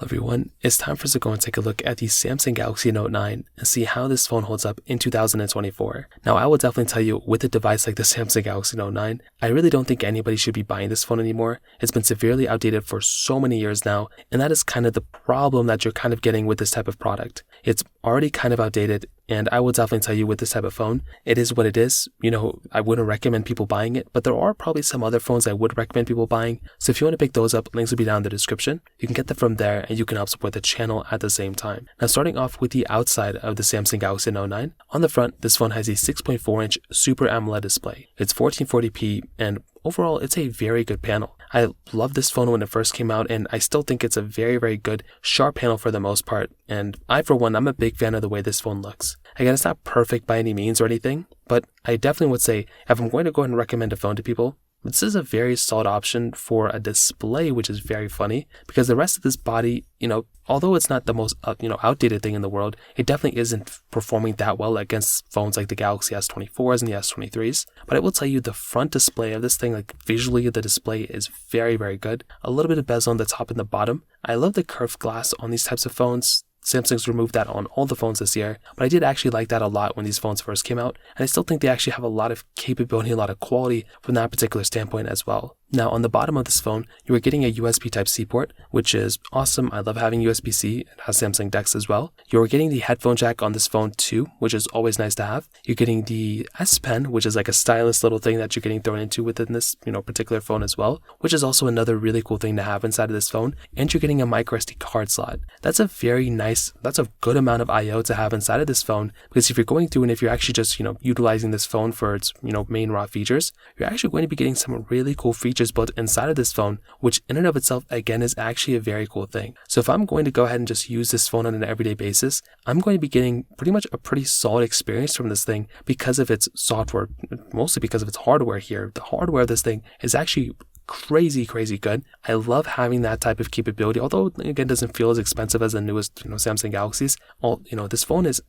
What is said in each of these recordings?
Everyone, it's time for us to go and take a look at the Samsung Galaxy Note 9 and see how this phone holds up in 2024. Now, I will definitely tell you, with a device like the Samsung Galaxy Note 9, I really don't think anybody should be buying this phone anymore. It's been severely outdated for so many years now, and that is kind of the problem that you're kind of getting with this type of product. It's already kind of outdated, and I will definitely tell you with this type of phone, it is what it is. I wouldn't recommend people buying it, but there are probably some other phones I would recommend people buying. So if you want to pick those up, links will be down in the description. You can get them from there, and you can help support the channel at the same time. Now, starting off with the outside of the Samsung Galaxy Note 9, on the front, this phone has a 6.4-inch Super AMOLED display. It's 1440p, and overall, it's a very good panel. I loved this phone when it first came out, and I still think it's a very, very good, sharp panel for the most part. And I, for one, I'm a big fan of the way this phone looks. Again, it's not perfect by any means or anything, but I definitely would say if I'm going to go ahead and recommend a phone to people, this is a very solid option for a display, which is very funny because the rest of this body, although it's not the most, outdated thing in the world, it definitely isn't performing that well against phones like the Galaxy S24s and the S23s. But I will tell you, the front display of this thing, like visually, the display is very, very good. A little bit of bezel on the top and the bottom. I love the curved glass on these types of phones. Samsung's removed that on all the phones this year, but I did actually like that a lot when these phones first came out, and I still think they actually have a lot of capability, a lot of quality from that particular standpoint as well. Now, on the bottom of this phone, you are getting a USB Type-C port, which is awesome. I love having USB-C. It has Samsung DeX as well. You're getting the headphone jack on this phone too, which is always nice to have. You're getting the S Pen, which is like a stylus little thing that you're getting thrown into within this, particular phone as well, which is also another really cool thing to have inside of this phone. And you're getting a microSD card slot. That's a good amount of I/O to have inside of this phone, because if you're going through and if you're actually just, utilizing this phone for its, main raw features, you're actually going to be getting some really cool features built inside of this phone, which in and of itself, again, is actually a very cool thing. So if I'm going to go ahead and just use this phone on an everyday basis, I'm going to be getting pretty much a pretty solid experience from this thing because of its software, mostly because of its hardware here. The hardware of this thing is actually crazy good. I love having that type of capability, although again doesn't feel as expensive as the newest Samsung Galaxies. This phone is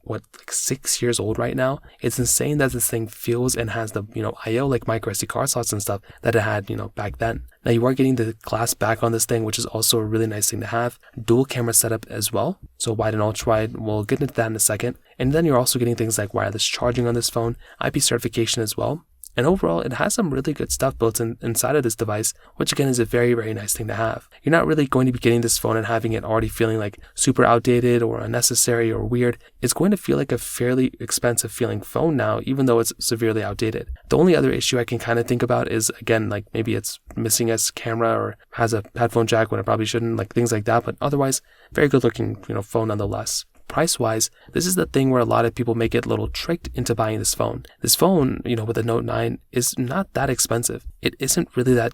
6 years old right now. It's insane that this thing feels and has the I/O like microSD card slots and stuff that it had back then. Now you are getting the glass back on this thing, which is also a really nice thing to have. Dual camera setup as well, so wide and ultra wide. We'll get into that in a second. And then you're also getting things like wireless charging on this phone, IP certification as well. And overall, it has some really good stuff built inside of this device, which again is a very, very nice thing to have. You're not really going to be getting this phone and having it already feeling like super outdated or unnecessary or weird. It's going to feel like a fairly expensive feeling phone now, even though it's severely outdated. The only other issue I can kind of think about is, again, like maybe it's missing a camera or has a headphone jack when it probably shouldn't, like things like that. But otherwise, very good looking, phone nonetheless. Price-wise, this is the thing where a lot of people may get a little tricked into buying this phone. This phone, with the Note 9 is not that expensive. It isn't really that,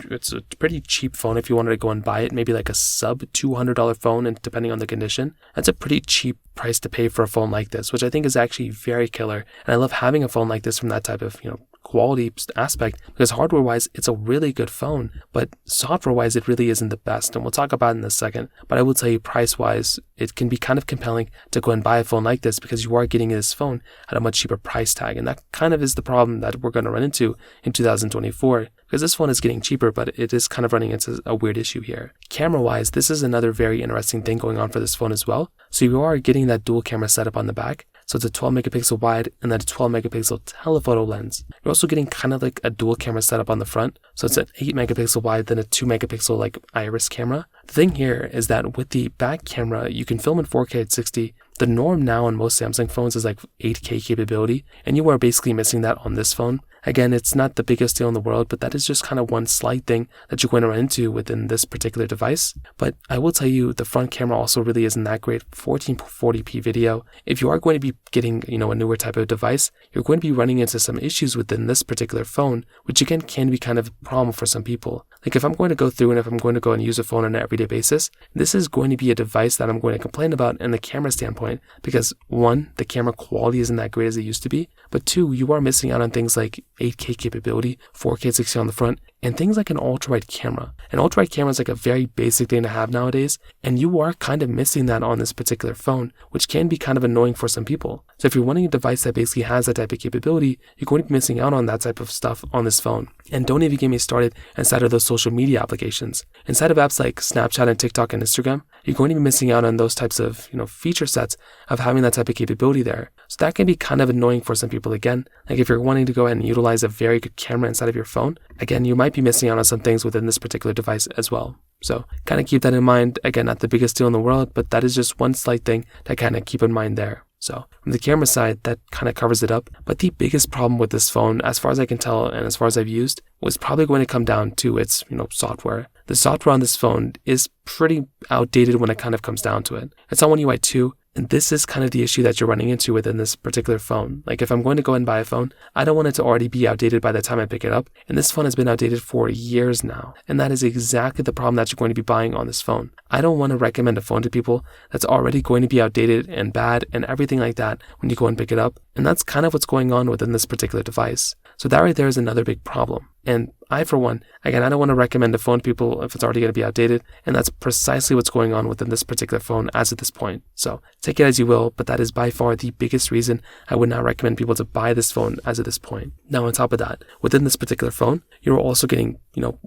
it's a pretty cheap phone if you wanted to go and buy it, maybe like a sub $200 phone, and depending on the condition, that's a pretty cheap price to pay for a phone like this, which I think is actually very killer. And I love having a phone like this from that type of, quality aspect, because hardware-wise, it's a really good phone, but software-wise, it really isn't the best, and we'll talk about it in a second. But I will tell you, price-wise, it can be kind of compelling to go and buy a phone like this because you are getting this phone at a much cheaper price tag, and that kind of is the problem that we're going to run into in 2024, because this phone is getting cheaper, but it is kind of running into a weird issue here. Camera-wise, this is another very interesting thing going on for this phone as well. So you are getting that dual camera setup on the back. So it's a 12 megapixel wide and then a 12 megapixel telephoto lens. You're also getting kind of like a dual camera setup on the front. So it's an 8 megapixel wide, then a 2 megapixel like iris camera. The thing here is that with the back camera, you can film in 4K at 60. The norm now on most Samsung phones is like 8K capability, and you are basically missing that on this phone. Again, it's not the biggest deal in the world, but that is just kind of one slight thing that you're going to run into within this particular device. But I will tell you, the front camera also really isn't that great. 1440p video. If you are going to be getting, a newer type of device, you're going to be running into some issues within this particular phone, which again can be kind of a problem for some people. Like if I'm going to go through and if I'm going to go and use a phone on an everyday basis, this is going to be a device that I'm going to complain about in the camera standpoint, because one, the camera quality isn't that great as it used to be, but two, you are missing out on things like 8K capability, 4K 60 on the front, and things like an ultra-wide camera. An ultra-wide camera is like a very basic thing to have nowadays, and you are kind of missing that on this particular phone, which can be kind of annoying for some people. So if you're wanting a device that basically has that type of capability, you're going to be missing out on that type of stuff on this phone. And don't even get me started inside of those social media applications. Inside of apps like Snapchat and TikTok and Instagram, you're going to be missing out on those types of, feature sets of having that type of capability there. So that can be kind of annoying for some people again. Like if you're wanting to go ahead and utilize a very good camera inside of your phone, again, you might be missing out on some things within this particular device as well. So kind of keep that in mind. Again, not the biggest deal in the world, but that is just one slight thing to kind of keep in mind there. So from the camera side, that kind of covers it up. But the biggest problem with this phone, as far as I can tell and as far as I've used, was probably going to come down to its, software. The software on this phone is pretty outdated when it kind of comes down to it. It's on One UI 2. And this is kind of the issue that you're running into within this particular phone. Like if I'm going to go and buy a phone, I don't want it to already be outdated by the time I pick it up. And this phone has been outdated for years now. And that is exactly the problem that you're going to be buying on this phone. I don't want to recommend a phone to people that's already going to be outdated and bad and everything like that when you go and pick it up. And that's kind of what's going on within this particular device. So that right there is another big problem. And I, for one, again, I don't want to recommend a phone to people if it's already going to be outdated. And that's precisely what's going on within this particular phone as of this point. So take it as you will, but that is by far the biggest reason I would not recommend people to buy this phone as of this point. Now, on top of that, within this particular phone, you're also getting,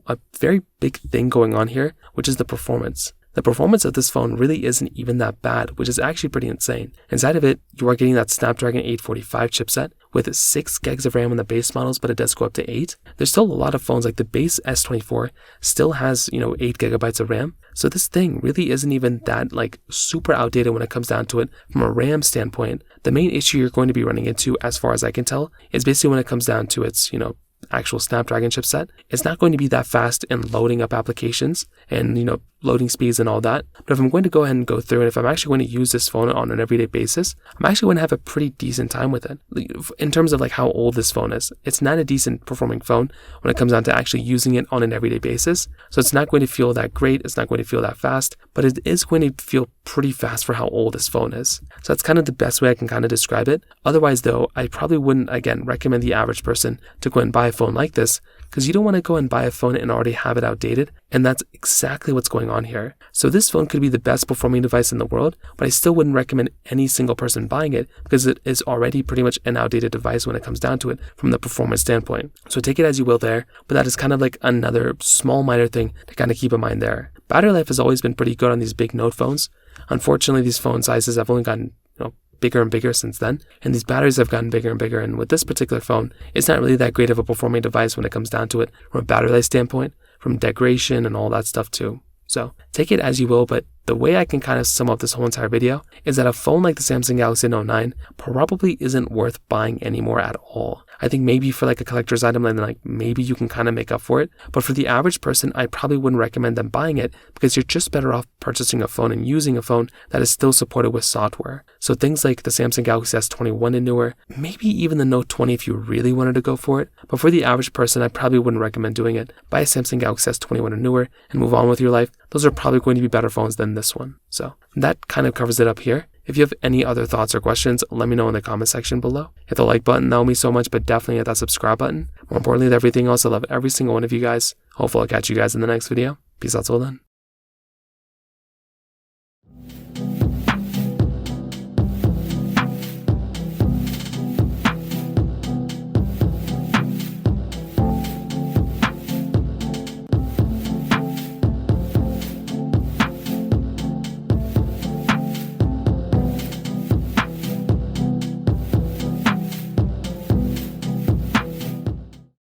a very big thing going on here, which is the performance. The performance of this phone really isn't even that bad, which is actually pretty insane. Inside of it, you are getting that Snapdragon 845 chipset with 6 gigs of RAM on the base models, but it does go up to 8. There's still a lot of phones, like the base S24 still has, 8 gigabytes of RAM. So this thing really isn't even that super outdated when it comes down to it from a RAM standpoint. The main issue you're going to be running into, as far as I can tell, is basically when it comes down to its, actual Snapdragon chipset. It's not going to be that fast in loading up applications and, loading speeds and all that. But if I'm going to go ahead and go through and if I'm actually going to use this phone on an everyday basis, I'm actually going to have a pretty decent time with it. In terms of how old this phone is, it's not a decent performing phone when it comes down to actually using it on an everyday basis. So it's not going to feel that great. It's not going to feel that fast, but it is going to feel pretty fast for how old this phone is. So that's kind of the best way I can kind of describe it. Otherwise though, I probably wouldn't, again, recommend the average person to go and buy a phone like this, because you don't want to go and buy a phone and already have it outdated. And that's exactly what's going on here. So this phone could be the best performing device in the world, but I still wouldn't recommend any single person buying it because it is already pretty much an outdated device when it comes down to it from the performance standpoint. So take it as you will there, but that is kind of like another small minor thing to kind of keep in mind there. Battery life has always been pretty good on these big Note phones. Unfortunately, these phone sizes have only gotten bigger and bigger since then, and these batteries have gotten bigger and bigger. And with this particular phone, it's not really that great of a performing device when it comes down to it from a battery life standpoint, from degradation and all that stuff too. So take it as you will, but the way I can kind of sum up this whole entire video is that a phone like the Samsung Galaxy Note 9 probably isn't worth buying anymore at all. I think maybe for a collector's item, and maybe you can kind of make up for it. But for the average person, I probably wouldn't recommend them buying it because you're just better off purchasing a phone and using a phone that is still supported with software. So things like the Samsung Galaxy S21 and newer, maybe even the Note 20 if you really wanted to go for it. But for the average person, I probably wouldn't recommend doing it. Buy a Samsung Galaxy S21 and newer and move on with your life. Those are probably going to be better phones than this one. So that kind of covers it up here. If you have any other thoughts or questions, let me know in the comment section below. Hit the like button, that will mean so much, but definitely hit that subscribe button. More importantly than everything else, I love every single one of you guys. Hopefully I'll catch you guys in the next video. Peace out till then.